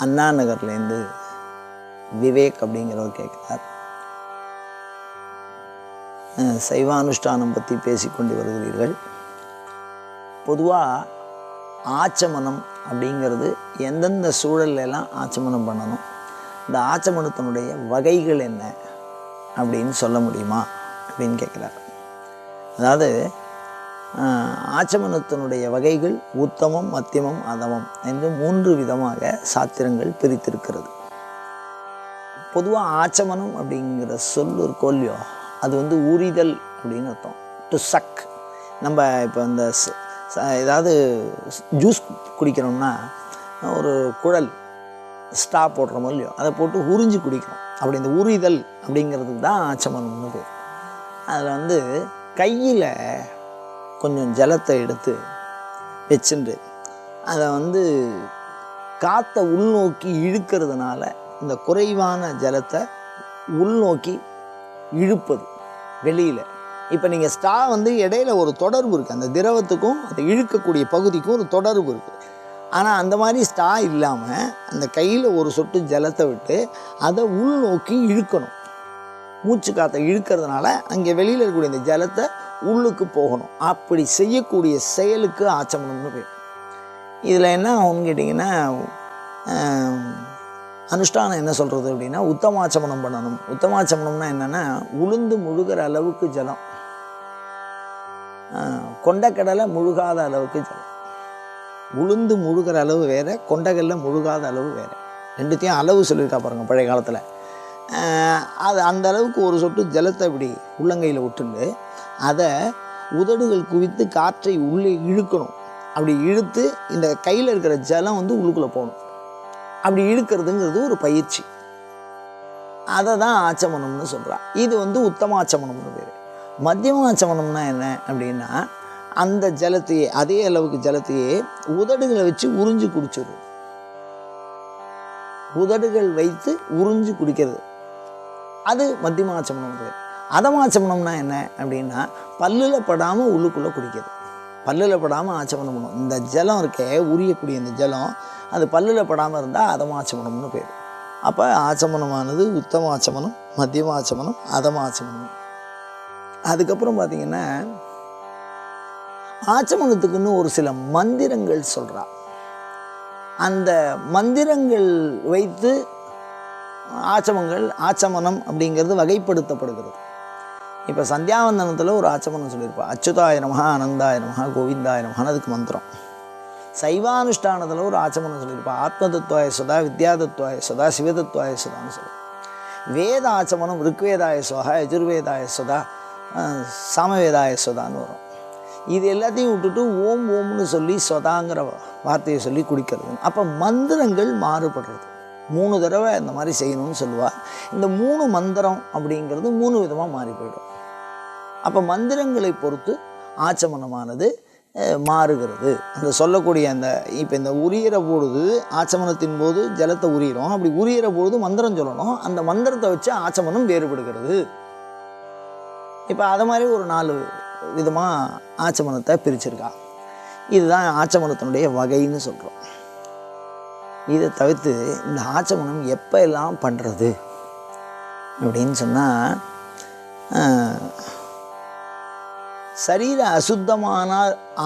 அண்ணா நகர்லேருந்து விவேக் அப்படிங்கிறவர் கேட்குறார். சைவானுஷ்டானம் பற்றி பேசிக்கொண்டு வருகிறீர்கள். பொதுவாக ஆச்சமனம் அப்படிங்கிறது எந்தெந்த சூழல்லாம் ஆச்சமனம் பண்ணணும், இந்த ஆச்சமனத்தினுடைய வகைகள் என்ன அப்படின்னு சொல்ல முடியுமா அப்படின்னு கேட்குறார். அதாவது ஆச்சமனத்தினுடைய வகைகள் உத்தமம், மத்தியமம், அதமம் என்று 3 விதமாக சாத்திரங்கள் பிரித்திருக்கிறது. பொதுவாக ஆச்சமனம் அப்படிங்கிற சொல் ஒரு கொல்லியோ, அது ஊறிதல் அப்படின்னு அர்த்தம். To soak. நம்ம இப்போ இந்த ஏதாவது ஜூஸ் குடிக்கிறோம்னா ஒரு குழல் ஸ்டா போடுறோமோ இல்லையோ, அதை போட்டு உறிஞ்சி குடிக்கிறோம். அப்படி இந்த உரிதல் அப்படிங்கிறதுக்கு தான் ஆச்சமனம்னு பேர். அதில் கையில் கொஞ்சம் ஜலத்தை எடுத்து வச்சுட்டு அதை காற்றை உள்நோக்கி இழுக்கிறதுனால இந்த குறைவான ஜலத்தை உள்நோக்கி இழுப்பது வெளியில். இப்போ நீங்கள் ஸ்டா இடையில ஒரு தொடர்பு இருக்குது, அந்த திரவத்துக்கும் அந்த இழுக்கக்கூடிய பகுதிக்கும் ஒரு தொடர்பு இருக்குது. ஆனால் அந்த மாதிரி ஸ்டா இல்லாமல் அந்த கையில் ஒரு சொட்டு ஜலத்தை விட்டு அதை உள்நோக்கி இழுக்கணும். மூச்சு காற்றை இழுக்கிறதுனால அங்கே வெளியில் இருக்கக்கூடிய இந்த ஜலத்தை உள்ளுக்கு போகணும். அப்படி செய்யக்கூடிய செயலுக்கு ஆச்சமனம்னு பேர். இதில் என்ன ஆகும்னு கேட்டிங்கன்னா, அனுஷ்டானம் என்ன சொல்கிறது அப்படின்னா, உத்தமாச்சமனம் பண்ணணும். உத்தமாச்சமனம்னா என்னென்னா, உளுந்து முழுகிற அளவுக்கு ஜலம், கொண்டக்கடலை முழுகாத அளவுக்கு ஜலம். உளுந்து முழுகிற அளவு வேறு, கொண்டக்கடலை முழுகாத அளவு வேறு. ரெண்டுத்தையும் அளவு சொல்லியிருக்கா பாருங்கள் பழைய காலத்தில். அது அந்த அளவுக்கு ஒரு சொட்டு ஜலத்தை இப்படி உள்ளங்கையில் விட்டுண்டு அதை உதடுகள் குவித்து காற்றை உள்ளே இழுக்கணும். அப்படி இழுத்து இந்த கையில் இருக்கிற ஜலம் உள்ளுக்குள்ளே போகணும். அப்படி இழுக்கிறதுங்கிறது ஒரு பயிற்சி. அதை தான் ஆச்சமனம்னு சொல்கிறா. இது உத்தமாச்சமனம்னு பேர். மத்தியமாச்சமனம்னா என்ன அப்படின்னா, அந்த ஜலத்தையே, அதே அளவுக்கு ஜலத்தையே உதடுகளை வச்சு உறிஞ்சி குடிச்சிடுது. உதடுகள் வைத்து உறிஞ்சி குடிக்கிறது, அது மத்தியமாச்சமனம் பேர். அதமாச்சமனம்னா என்ன அப்படின்னா, பல்லில் படாமல் உள்ளுக்குள்ளே குடிக்கிறது. பல்லில் படாமல் ஆச்சமனம் பண்ணும். இந்த ஜலம் இருக்கே, உரியக்கூடிய இந்த ஜலம், அது பல்லில் படாமல் இருந்தால் அதமாச்சமனம்னு பேர். அப்போ ஆச்சமனமானது உத்தமாச்சமனம், மத்தியமாச்சமனம், அதமாச்சமனம். அதுக்கப்புறம் பார்த்திங்கன்னா, ஆச்சமனத்துக்குன்னு ஒரு சில மந்திரங்கள் சொல்கிறா. அந்த மந்திரங்கள் வைத்து ஆச்சமனம் அப்படிங்கிறது வகைப்படுத்தப்படுகிறது. இப்போ சந்தியாவந்தனத்தில் ஒரு ஆச்சமனம் சொல்லியிருப்பா. அச்சுதாய நமஹ, ஆனந்தாய நமஹ, கோவிந்தாய நமஹன்னு அதுக்கு மந்திரம். சைவானுஷ்டானத்தில் ஒரு ஆச்சமனம் சொல்லியிருப்பா. ஆத்மதத்துவாய சதா, வித்யாதத்துவாய சதா, சிவதத்துவாய சதான்னு சொல்லி. வேத ஆச்சமனம் ருக்வேதாய சோகா, யஜுர்வேதாய சதா, சாமவேதாய சதான்னு வரும். இது எல்லாத்தையும் விட்டுட்டு ஓம் ஓம்னு சொல்லி சொதாங்கிற வார்த்தையை சொல்லி குடிக்கிறது. அப்போ மந்திரங்கள் மாறுபடுறது. 3 தடவை இந்த மாதிரி செய்யணும்னு சொல்லுவாள். இந்த 3 மந்திரம் அப்படிங்கிறது 3 விதமாக மாறி போயிடும். அப்போ மந்திரங்களை பொறுத்து ஆச்சமனமானது மாறுகிறது. அந்த சொல்லக்கூடிய அந்த இப்போ இந்த உரியிற பொழுது, ஆச்சமனத்தின் போது ஜலத்தை உரியிறோம். அப்படி உரியிற பொழுது மந்திரம் சொல்லணும். அந்த மந்திரத்தை வச்சு ஆச்சமனம் வேறுபடுகிறது. இப்போ அது மாதிரி ஒரு 4 விதமாக ஆச்சமனத்தை பிரிச்சிருக்கா. இதுதான் ஆச்சமனத்தினுடைய வகைன்னு சொல்கிறோம். இதை தவிர்த்து இந்த ஆச்சமனம் எப்போ எல்லாம் பண்ணுறது அப்படின்னு சொன்னால், சரீர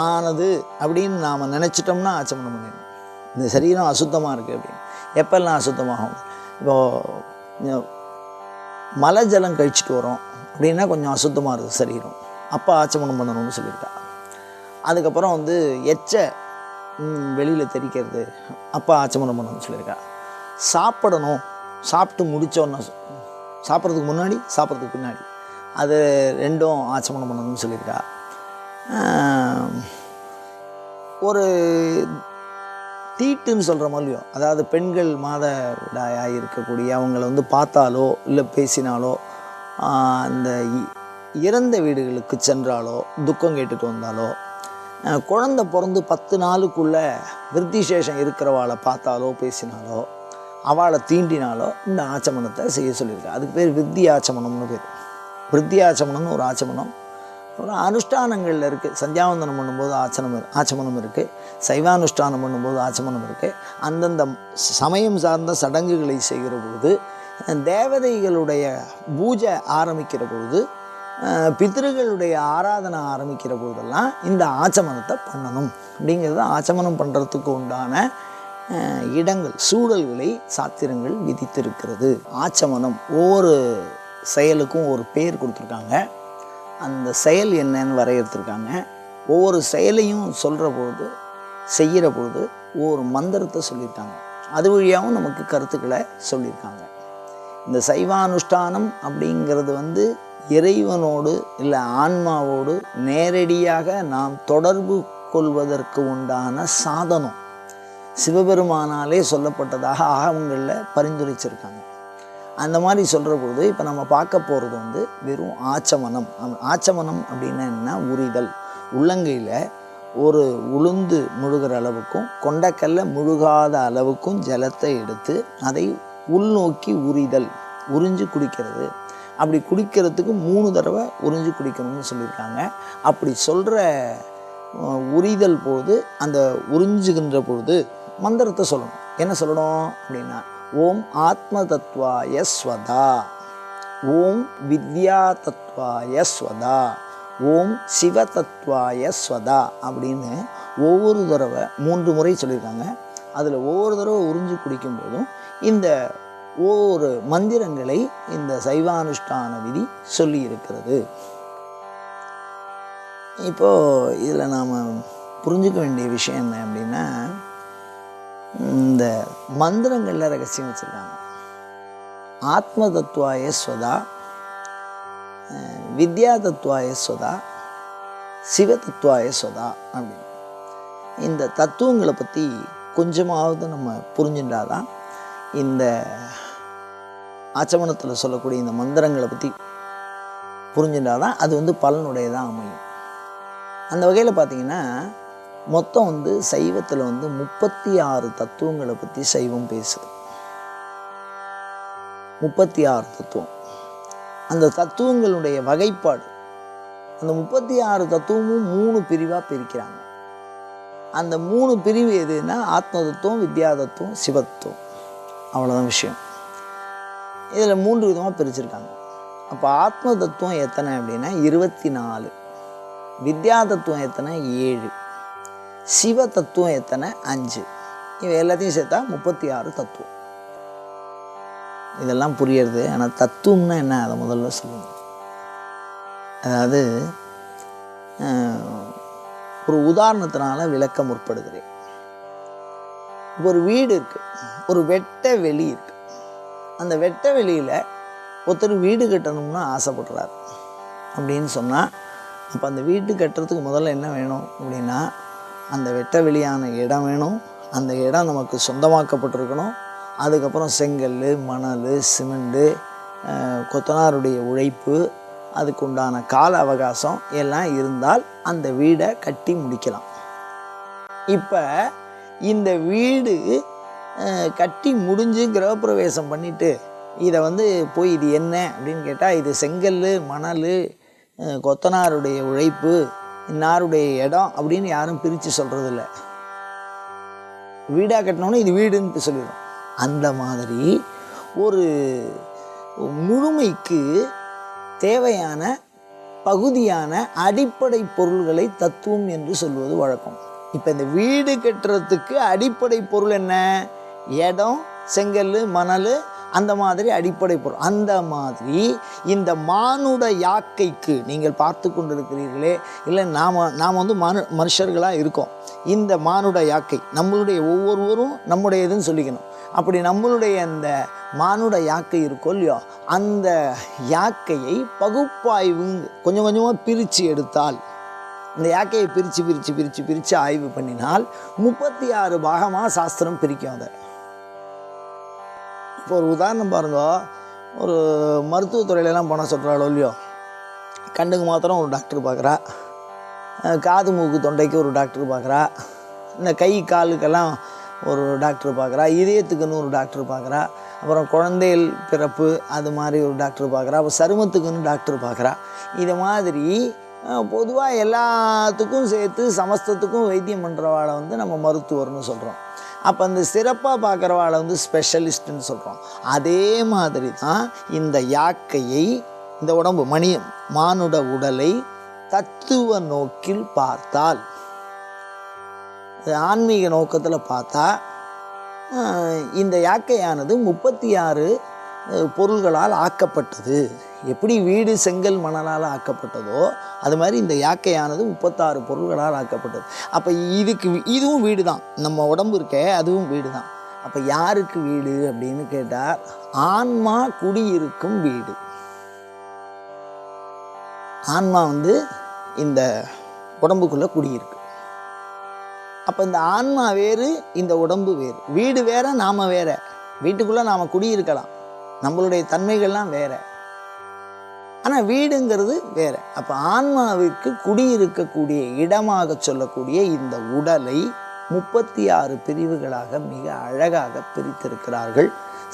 ஆனது அப்படின்னு நாம் நினச்சிட்டோம்னா ஆச்சமனம் பண்ணிடணும். இந்த சரீரம் அசுத்தமாக இருக்குது அப்படின்னு. எப்பெல்லாம் அசுத்தமாகும்? இப்போது மலை ஜலம் கழிச்சிட்டு வரோம் அப்படின்னா கொஞ்சம் அசுத்தமாக இருக்குது சரீரம், அப்போ ஆச்சமனம் பண்ணணும்னு சொல்லியிருக்கா. அதுக்கப்புறம் எச்ச வெளியில் தெரிக்கிறது, அப்போ ஆச்சமனம் பண்ணணும்னு சொல்லியிருக்கா. சாப்பிடணும், சாப்பிட்டு முடித்தோன்னா, சாப்பிட்றதுக்கு முன்னாடி சாப்பிட்றதுக்கு பின்னாடி, அது ரெண்டும் ஆச்சமனம் பண்ணணும்னு சொல்லியிருக்கா. ஒரு தீட்டுன்னு சொல்கிற மாதிரியோ, அதாவது பெண்கள் மாதவிடாயாக இருக்கக்கூடிய அவங்கள பார்த்தாலோ இல்லை பேசினாலோ, அந்த இறந்த வீடுகளுக்கு சென்றாலோ, துக்கம் கேட்டுட்டு வந்தாலோ, குழந்தை பிறந்து 10 நாளுக்குள்ளே விருத்திசேஷம் இருக்கிறவாளை பார்த்தாலோ பேசினாலோ, அவளை தீண்டினாலோ இந்த ஆச்சமனத்தை செய்ய சொல்லியிருக்கா. அதுக்கு பேர் விருத்தி ஆச்சமனம்னு பேர். விருத்தி ஆச்சமனம்னு ஒரு ஆச்சமனம், அப்புறம் அனுஷ்டானங்களில் இருக்குது. சந்தியாவந்தனம் பண்ணும்போது ஆச்சமனம் இருக்குது. சைவானுஷ்டானம் பண்ணும்போது ஆச்சமனம் இருக்குது. அந்தந்த சமயம் சார்ந்த சடங்குகளை செய்கிற பொழுது, தேவதைகளுடைய பூஜை ஆரம்பிக்கிற பொழுது, பித்ருகளுடைய ஆராதனை ஆரம்பிக்கிற பொழுதெல்லாம் இந்த ஆச்சமனத்தை பண்ணணும். அப்படிங்கிறது ஆச்சமனம் பண்ணுறதுக்கு உண்டான இடங்கள், சூழல்களை சாத்திரங்கள் விதித்திருக்கிறது. ஆச்சமனம் ஒவ்வொரு செயலுக்கும் ஒரு பேர் கொடுத்துருக்காங்க. அந்த செயல் என்னன்னு வரையறுத்துருக்காங்க. ஒவ்வொரு செயலையும் சொல்கிற பொழுது, செய்கிற பொழுது ஒவ்வொரு மந்திரத்தை சொல்லியிருக்காங்க. அது வழியாகவும் நமக்கு கருத்துக்களை சொல்லியிருக்காங்க. இந்த சைவானுஷ்டானம் அப்படிங்கிறது இறைவனோடு இல்லை ஆன்மாவோடு நேரடியாக நாம் தொடர்பு கொள்வதற்கு உண்டான சாதனம். சிவபெருமானாலே சொல்லப்பட்டதாக ஆகமங்களில் பரிந்துரைச்சிருக்காங்க. அந்த மாதிரி சொல்கிற பொழுது இப்போ நம்ம பார்க்க போகிறது வெறும் ஆச்சமனம். ஆச்சமனம் அப்படின்னா என்ன? உரிதல். உள்ளங்கையில் ஒரு உளுந்து முழுகிற அளவுக்கும் கொண்டக்கல்ல முழுகாத அளவுக்கும் ஜலத்தை எடுத்து அதை உள்நோக்கி உரிதல், உறிஞ்சு குடிக்கிறது. அப்படி குடிக்கிறதுக்கு 3 தடவை உறிஞ்சு குடிக்கணும்னு சொல்லியிருக்காங்க. அப்படி சொல்கிற உரிதல் பொழுது, அந்த உறிஞ்சுகின்ற பொழுது மந்திரத்தை சொல்லணும். என்ன சொல்லணும் அப்படின்னா, ஓம் ஆத்ம தத்வாய ஸ்வதா, ஓம் வித்யா தத்வாய ஸ்வதா, ஓம் சிவ தத்வாய ஸ்வதா அப்படின்னு ஒவ்வொரு தடவை 3 முறை சொல்லியிருக்காங்க. அதில் ஒவ்வொரு தடவை உறிஞ்சு குடிக்கும்போதும் இந்த ஒவ்வொரு மந்திரங்களை இந்த சைவானுஷ்டான விதி சொல்லி இருக்கிறது. இப்போது இதில் நாம் புரிஞ்சுக்க வேண்டிய விஷயம் என்ன அப்படின்னா, இந்த மந்திரங்களில் ரகசியம் வச்சுருக்காங்க. ஆத்ம தத்துவாய ஸ்வதா, வித்யா தத்துவாய ஸ்வதா, சிவ தத்துவாய ஸ்வதா அப்படின்னு இந்த தத்துவங்களை பற்றி கொஞ்சமாவது நம்ம புரிஞ்சுட்டாதான், இந்த ஆச்சமனத்தில் சொல்லக்கூடிய இந்த மந்திரங்களை பற்றி புரிஞ்சுட்டாதான் அது பலனுடையதாக அமையும். அந்த வகையில் பார்த்திங்கன்னா, மொத்தம் சைவத்தில் 36 தத்துவங்களை பற்றி சைவம் பேசுது. 36 தத்துவம். அந்த தத்துவங்களுடைய வகைப்பாடு, அந்த 36 தத்துவமும் 3 பிரிவாக பிரிக்கிறாங்க. அந்த 3 பிரிவு எதுன்னா, ஆத்ம தத்துவம், வித்யா தத்துவம், சிவத்துவம். அவ்வளோதான் விஷயம். இதில் 3 விதமாக பிரிச்சிருக்காங்க. அப்போ ஆத்ம தத்துவம் எத்தனை அப்படின்னா 24, வித்யா தத்துவம் எத்தனை 7, சிவ தத்துவம் எத்தனை 5. இவை எல்லாத்தையும் சேர்த்தா 36 தத்துவம். இதெல்லாம் புரியுறது. ஆனால் தத்துவம்னா என்ன, அதை முதல்ல சொல்லுங்க. அதாவது ஒரு உதாரணத்தினால விளக்க முற்படுகிறேன். இப்போ ஒரு வீடு இருக்குது, ஒரு வெட்ட வெளி இருக்குது. அந்த வெட்ட வெளியில் ஒருத்தர் வீடு கட்டணும்னு ஆசைப்படுறார் அப்படின்னு சொன்னால், அப்போ அந்த வீடு கட்டுறதுக்கு முதல்ல என்ன வேணும் அப்படின்னா, அந்த வெட்ட வெளியான இடம் வேணும். அந்த இடம் நமக்கு சொந்தமாக்கப்பட்டிருக்கணும். அதுக்கப்புறம் செங்கல், மணல், சிமெண்ட்டு, கொத்தனாருடைய உழைப்பு, அதுக்கு உண்டான கால அவகாசம் எல்லாம் இருந்தால் அந்த வீடை கட்டி முடிக்கலாம். இப்போ இந்த வீடு கட்டி முடிஞ்சு கிரகப்பிரவேசம் பண்ணிவிட்டு இதை போய் இது என்ன அப்படின்னு கேட்டால், இது செங்கல், மணல், கொத்தனாருடைய உழைப்பு, இன்னாருடைய இடம் அப்படின்னு யாரும் பிரித்து சொல்கிறதில்ல. வீடாக கட்டினோன்னு இது வீடுன்னு சொல்லிடும். அந்த மாதிரி ஒரு முழுமைக்கு தேவையான பகுதியான அடிப்படை பொருள்களை தத்துவம் என்று சொல்வது வழக்கம். இப்போ இந்த வீடு கட்டுறதுக்கு அடிப்படை பொருள் என்ன? இடம், செங்கல், மணல், அந்த மாதிரி அடிப்படை பொருள். அந்த மாதிரி இந்த மானுட யாக்கைக்கு நீங்கள் பார்த்து கொண்டிருக்கிறீர்களே, இல்லை நாம் மனுஷர்களாக இருக்கோம். இந்த மானுட யாக்கை நம்மளுடைய ஒவ்வொருவரும் நம்முடையதுன்னு சொல்லிக்கணும். அப்படி நம்மளுடைய அந்த மானுட யாக்கை இருக்கோ இல்லையோ, அந்த யாக்கையை பகுப்பாய்வு கொஞ்சம் கொஞ்சமாக பிரித்து எடுத்தால், இந்த யாக்கையை பிரித்து பிரித்து பிரித்து பிரித்து ஆய்வு பண்ணினால் 36 பாகமாக சாஸ்திரம் பிரிக்கும். அதை இப்போ ஒரு உதாரணம் பாருங்க. ஒரு மருத்துவத்துறையிலலாம் போனால் சொல்கிறாளோ இல்லையோ, கண்ணுக்கு மாத்திரம் ஒரு டாக்டர் பார்க்குறா, காது மூக்கு தொண்டைக்கு ஒரு டாக்டர் பார்க்குறா, இந்த கை காலுக்கெல்லாம் ஒரு டாக்டர் பார்க்குறா, இதயத்துக்குன்னு ஒரு டாக்டர் பார்க்குறா, அப்புறம் குழந்தைகள் பிறப்பு அது மாதிரி ஒரு டாக்டர் பார்க்குறா, அப்புறம் சருமத்துக்குன்னு டாக்டர் பார்க்குறா. இது மாதிரி பொதுவாக எல்லாத்துக்கும் சேர்த்து சமஸ்தத்துக்கும் வைத்தியம் பண்ணுறவாளை வந்து நம்ம மருத்துவர்னு சொல்கிறோம். அப்போ அந்த சிறப்பாக பார்க்குறவாளை வந்து ஸ்பெஷலிஸ்ட்டுன்னு சொல்கிறோம். அதே மாதிரி தான் இந்த யாக்கையை, இந்த உடம்பு மானுட உடலை தத்துவ நோக்கில் பார்த்தால், ஆன்மீக நோக்கத்தில் பார்த்தா, இந்த யாக்கையானது 36 பொருள்களால் ஆக்கப்பட்டது. எப்படி வீடு செங்கல் மணலால் ஆக்கப்பட்டதோ அது மாதிரி இந்த யாக்கையானது 36 பொருள்களால் ஆக்கப்பட்டது. அப்போ இதுவும் வீடு தான், நம்ம உடம்பு இருக்க அதுவும் வீடு தான். அப்போ யாருக்கு வீடு அப்படின்னு கேட்டால், ஆன்மா குடியிருக்கும் வீடு. ஆன்மா வந்து இந்த உடம்புக்குள்ளே குடியிருக்கு. அப்போ இந்த ஆன்மா வேறு, இந்த உடம்பு வேறு. வீடு வேற, நாம் வேற. வீட்டுக்குள்ளே நாம் குடியிருக்கலாம், நம்மளுடைய தன்மைகள்லாம் வேற, ஆனால் வீடுங்கிறது வேற. அப்போ ஆன்மாவிற்கு குடியிருக்கக்கூடிய இடமாக சொல்லக்கூடிய இந்த உடலை 36 பிரிவுகளாக மிக அழகாக பிரித்திருக்கிறார்கள்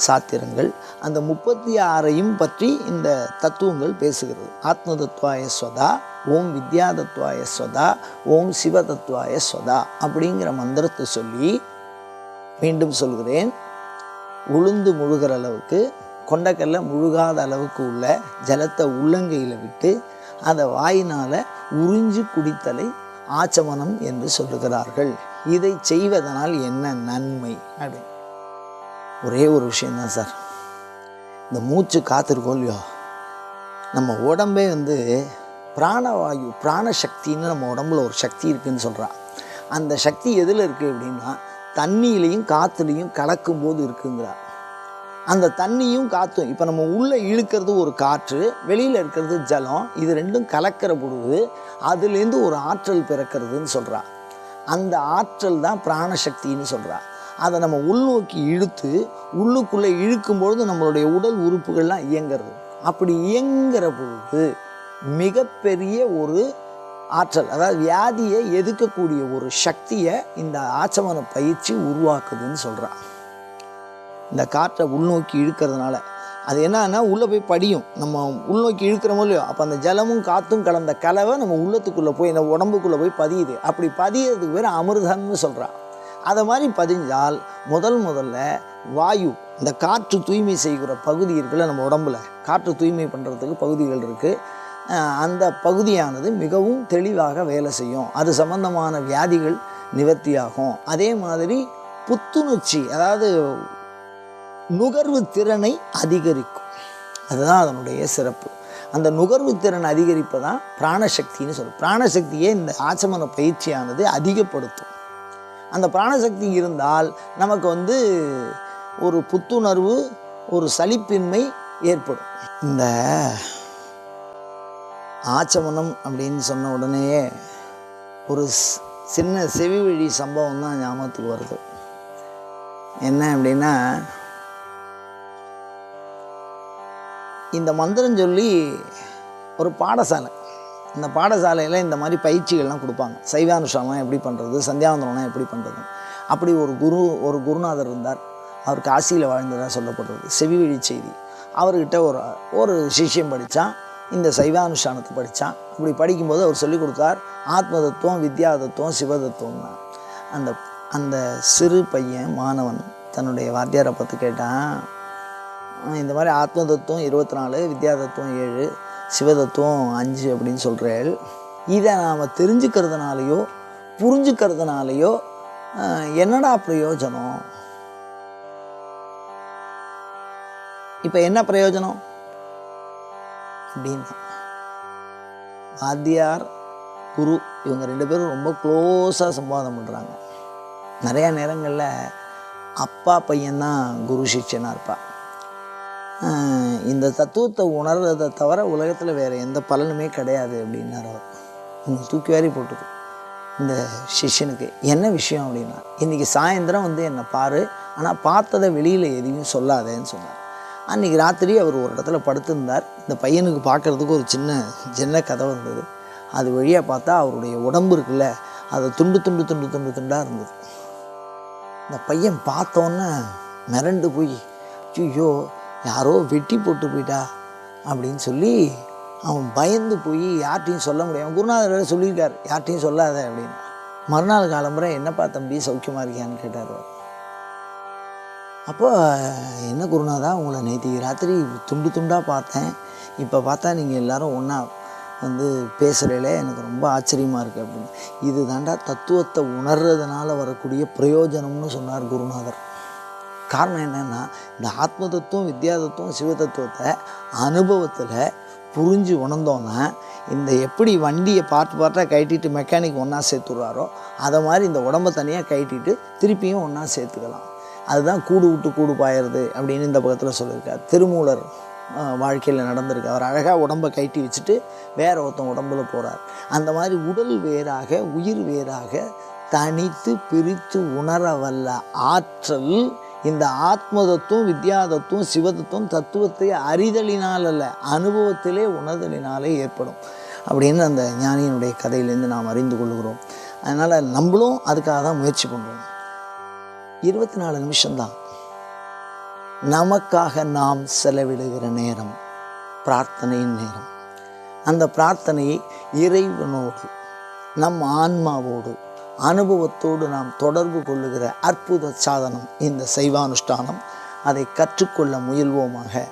சாத்திரங்கள். அந்த 36ஐயும் பற்றி இந்த தத்துவங்கள் பேசுகிறது. ஆத்ம தத்துவாய ஸ்வதா, ஓம் வித்யா தத்துவாய ஸ்வதா, ஓம் சிவ தத்துவாய ஸ்வதா அப்படிங்கிற மந்திரத்தை சொல்லி, மீண்டும் சொல்கிறேன், உளுந்து முழுகிற அளவுக்கு, கொண்டக்கல்ல முழுகாத அளவுக்கு உள்ள ஜலத்தை உள்ளங்கையில் விட்டு அதை வாயினால் உறிஞ்சு குடித்தலை ஆச்சமனம் என்று சொல்லுகிறார்கள். இதை செய்வதனால் என்ன நன்மை அப்படின்னு ஒரே ஒரு விஷயந்தான் சார். இந்த மூச்சு காத்திருக்கோம் இல்லையோ, நம்ம உடம்பே வந்து பிராணவாயு, பிராணசக்தின்னு நம்ம உடம்புல ஒரு சக்தி இருக்குதுன்னு சொல்கிறான். அந்த சக்தி எதில் இருக்குது அப்படின்னா, தண்ணியிலையும் காற்றுலையும் கலக்கும்போது இருக்குங்கிறா. அந்த தண்ணியும் காற்றும், இப்போ நம்ம உள்ளே இழுக்கிறது ஒரு காற்று, வெளியில் இருக்கிறது ஜலம், இது ரெண்டும் கலக்கிற பொழுது அதுலேருந்து ஒரு ஆற்றல் பிறக்கிறதுன்னு சொல்கிறா. அந்த ஆற்றல் தான் பிராணசக்தின்னு சொல்கிறா. அதை நம்ம உள்நோக்கி இழுத்து உள்ளுக்குள்ளே இழுக்கும்பொழுது நம்மளுடைய உடல் உறுப்புகள்லாம் இயங்கிறது. அப்படி இயங்குகிற பொழுது மிகப்பெரிய ஒரு ஆற்றல், அதாவது வியாதியை எதிர்க்கக்கூடிய ஒரு சக்தியை இந்த ஆச்சமன பயிற்சி உருவாக்குதுன்னு சொல்கிறா. இந்த காற்றை உள்நோக்கி இழுக்கிறதுனால அது என்னன்னா உள்ளே போய் படியும். நம்ம உள்நோக்கி இழுக்கிறோமோ இல்லையோ, அப்போ அந்த ஜலமும் காற்றும் கலந்த கலவை நம்ம உள்ளத்துக்குள்ளே போய் நம்ம உடம்புக்குள்ளே போய் பதியுது. அப்படி பதியறதுக்கு பேர் அமிர்தம்னு சொல்கிறா. அதை மாதிரி பதிஞ்சால் முதல்ல வாயு, இந்த காற்று தூய்மை செய்கிற பகுதி இருக்குல்ல, நம்ம உடம்புல காற்று தூய்மை பண்ணுறதுக்கு பகுதிகள் இருக்குது. அந்த பகுதியானது மிகவும் தெளிவாக வேலை செய்யும். அது சம்பந்தமான வியாதிகள் நிவர்த்தியாகும். அதே மாதிரி புத்துணர்ச்சி, அதாவது நுகர்வு திறனை அதிகரிக்கும். அதுதான் அதனுடைய சிறப்பு. அந்த நுகர்வு திறன் அதிகரிப்பை தான் பிராணசக்தின்னு சொல்லும். பிராணசக்தியை இந்த ஆச்சமன பயிற்சியானது அதிகப்படுத்தும். அந்த பிராணசக்தி இருந்தால் நமக்கு வந்து ஒரு புத்துணர்வு, ஒரு சலிப்பின்மை ஏற்படும். இந்த ஆச்சமனம் அப்படின்னு சொன்ன உடனேயே ஒரு சின்ன செவி வழி சம்பவம் தான் ஞாபகத்துக்கு வருது. என்ன அப்படின்னா, இந்த மந்திரம் சொல்லி ஒரு பாடசாலை, இந்த பாடசாலையில் இந்த மாதிரி பயிற்சிகள்லாம் கொடுப்பாங்க. சைவானுஷ்டானம் எப்படி பண்ணுறது, சந்தியாவந்தனம் எப்படி பண்ணுறது. அப்படி ஒரு குருநாதர் இருந்தார். அவர் காசியில் வாழ்ந்ததாக சொல்லப்படுறது, செவி வழி செய்தி. அவர்கிட்ட ஒரு சிஷ்யம் படித்தான், இந்த சைவானுஷ்டானத்தை படித்தான். அப்படி படிக்கும்போது அவர் சொல்லிக் கொடுத்தார், ஆத்ம தத்துவம், வித்யா தத்துவம், சிவ தத்துவம்னா. அந்த சிறு பையன் மாணவன் தன்னுடைய வாத்தியாரை பார்த்து கேட்டான், இந்த மாதிரி ஆத்ம தத்துவம் 24, வித்யா தத்துவம் 7, சிவதத்துவம் 5 அப்படின்னு சொல்கிறேன். இதை நாம் தெரிஞ்சுக்கிறதுனாலையோ புரிஞ்சுக்கிறதுனாலையோ என்னடா பிரயோஜனம்? இப்போ என்ன பிரயோஜனம் அப்படின்னா, வாத்தியார் குரு இவங்க 2 பேரும் ரொம்ப க்ளோஸாக சம்பாதம் பண்ணுறாங்க. நிறையா நேரங்களில் அப்பா பையன்தான் குரு சிஷ்யனாக இருப்பா. இந்த தத்துவத்தை உணர்றதை தவிர உலகத்தில் வேறு எந்த பலனுமே கிடையாது அப்படின்னார் அவர். தூக்கி வாரி போட்டுது இந்த சிஷ்யனுக்கு. என்ன விஷயம் அப்படின்னா, இன்றைக்கி சாயந்தரம் வந்து என்னை பாரு, ஆனால் பார்த்ததை வெளியில் எதையும் சொல்லாதேன்னு சொன்னார். அன்றைக்கி ராத்திரி அவர் ஒரு இடத்துல படுத்திருந்தார். இந்த பையனுக்கு பார்க்குறதுக்கு ஒரு சின்ன கதவு இருந்தது. அது வழியாக பார்த்தா அவருடைய உடம்பு இருக்குல்ல, அது துண்டாக இருந்தது. இந்த பையன் பார்த்தோன்னே மிரண்டு போய், ஐயோ யாரோ வெட்டி போட்டு போயிட்டா அப்படின்னு சொல்லி அவன் பயந்து போய் யார்ட்டையும் சொல்ல முடியும். குருநாதர் வேறு சொல்லியிருக்கார், யார்ட்டையும் சொல்லாத அப்படின்னு. மறுநாள் காலம்புரை, என்னப்பா தம்பி சௌக்கியமாக இருக்கியான்னு கேட்டார். அப்போ, என்ன குருநாதா, உங்களை நேற்று ராத்திரி துண்டு துண்டாக பார்த்தேன், இப்போ பார்த்தா நீங்கள் எல்லோரும் ஒன்றா வந்து பேசுகிறீங்களே, எனக்கு ரொம்ப ஆச்சரியமாக இருக்குது அப்படின்னு. இது தாண்டா தத்துவத்தை உணர்றதுனால வரக்கூடிய பிரயோஜனம்னு சொன்னார் குருநாதர். காரணம் என்னென்னா, இந்த ஆத்ம தத்துவம், வித்யா தத்துவம், சிவ தத்துவத்தை அனுபவத்தில் புரிஞ்சு உணர்ந்தோன்னா, இந்த எப்படி வண்டியை பார்ட்டாக கட்டிட்டு மெக்கானிக் ஒன்றா சேர்த்துடுறாரோ அதை மாதிரி இந்த உடம்பை தனியாக கட்டிட்டு திருப்பியும் ஒன்றா சேர்த்துக்கலாம். அதுதான் கூடு விட்டு கூடு பாயிறது அப்படின்னு இந்த பக்கத்தில் சொல்லியிருக்கார். திருமூலர் வாழ்க்கையில் நடந்திருக்கு. அவர் அழகாக உடம்பை கட்டி வச்சுட்டு வேற ஒருத்தன் உடம்புல போகிறார். அந்த மாதிரி உடல் வேறாக உயிர் வேறாக தனித்து பிரித்து உணர வல்ல ஆற்றல் இந்த ஆத்ம தத்துவம், வித்யா தத்துவம், சிவதத்துவம் தத்துவத்தை அறிதலினால் அல்ல, அனுபவத்திலே உணர்தலினாலே ஏற்படும் அப்படின்னு அந்த ஞானியினுடைய கதையிலேருந்து நாம் அறிந்து கொள்கிறோம். அதனால் நம்மளும் அதுக்காக தான் முயற்சி பண்ணுறோம். 24 நிமிஷம்தான் நமக்காக நாம் செலவிடுகிற நேரம், பிரார்த்தனையின் நேரம். அந்த பிரார்த்தனையை இறைவனோடு, நம் ஆன்மாவோடு, அனுபவத்தோடு நாம் தொடர்பு கொள்ளுகிற அற்புத சாதனம் இந்த சைவானுஷ்டானம். அதை கற்றுக்கொள்ள முயல்வோமாக,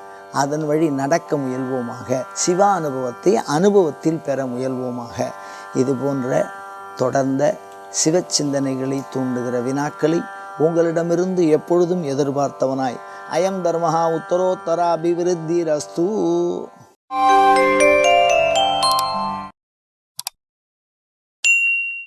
அதன் வழி நடக்க முயல்வோமாக, சிவா அனுபவத்தை அனுபவத்தில் பெற முயல்வோமாக. இது போன்ற தொடர்ந்த சிவ சிந்தனைகளை தூண்டுகிற வினாக்களை உங்களிடமிருந்து எப்பொழுதும் எதிர்பார்த்தவனாய், அயம் தர்மஹா உத்தரோத்தர அபிவிருத்தி ரஸ்து.